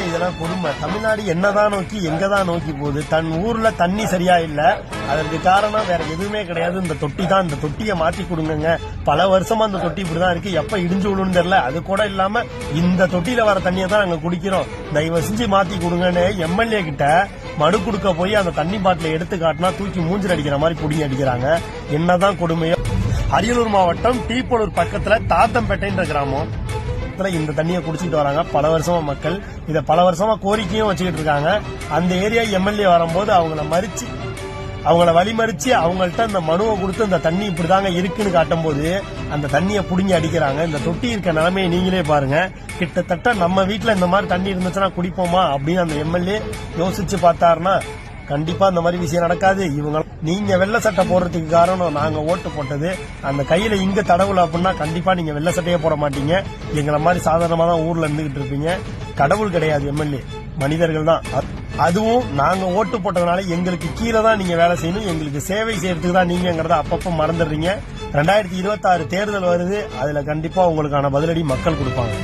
இதெல்லாம் கொடுமை. தமிழ்நாடு என்னதான் நோக்கி எங்கதான் நோக்கி போகுது? தன் ஊர்ல தண்ணி சரியா இல்ல, அதற்கு காரணம் வேற எதுவுமே கிடையாது, இந்த தொட்டி தான். இந்த தொட்டியை மாத்தி கொடுங்க. பல வருஷமா அந்த தொட்டி இப்படிதான் இருக்கு, எப்ப இடிஞ்சு விடுன்னு தெரியல. அது கூட இல்லாம இந்த தொட்டியில வர தண்ணியை தான் நாங்க குடிக்கிறோம், தயவு செஞ்சு மாத்தி கொடுங்கன்னு எம்எல்ஏ கிட்ட மனு கொடுக்க போய் அந்த தண்ணி பாட்டில எடுத்து காட்டினா தூக்கி மூஞ்சில் அடிக்கிற மாதிரி புடிங்கி அடிக்கிறாங்க. என்னதான் கொடுமையோ. அரியலூர் மாவட்டம் டீப்பலூர் பக்கத்துல தாத்தம்பேட்டைன்ற கிராமம் இந்த தண்ணியை குடிச்சிட்டு வராங்க பல வருஷமா மக்கள். இத பல வருஷமா கோரிக்கையும் வச்சுக்கிட்டு இருக்காங்க. அந்த ஏரியா எம்எல்ஏ வரும்போது அவங்கள வழிமறிச்சு அவங்கள்ட்ட இந்த மனுவை கொடுத்து இந்த தண்ணி இப்படிதாங்க இருக்குன்னு காட்டும் போது அந்த தண்ணியை புடுங்கி அடிக்கிறாங்க. இந்த தொட்டி இருக்க நிலைமையை நீங்களே பாருங்க. கிட்டத்தட்ட நம்ம வீட்டுல இந்த மாதிரி தண்ணி இருந்துச்சுன்னா குடிப்போமா அப்படின்னு அந்த எம்எல்ஏ யோசிச்சு பார்த்தாருன்னா கண்டிப்பா இந்த மாதிரி விஷயம் நடக்காது. இவங்க நீங்க வெள்ளை சட்டை போடுறதுக்கு காரணம் நாங்க ஓட்டு போட்டது, அந்த கையில இங்க தடவுல அப்படின்னா கண்டிப்பா நீங்க வெள்ளை சட்டையே போட மாட்டீங்க. எங்களை மாதிரி சாதாரணமா தான் ஊர்ல இருந்துகிட்டு இருப்பீங்க. கடவுள் கிடையாது எம்எல்ஏ, மனிதர்கள் தான். அதுவும் நாங்க ஓட்டு போட்டதுனால எங்களுக்கு கீழே தான் நீங்க வேலை செய்யணும், எங்களுக்கு சேவை செய்யறதுக்கு தான் நீங்கிறத அப்பப்ப மறந்துடுறீங்க. 2026 தேர்தல் வருது, அதுல கண்டிப்பா உங்களுக்கான பதிலடி மக்கள் கொடுப்பாங்க.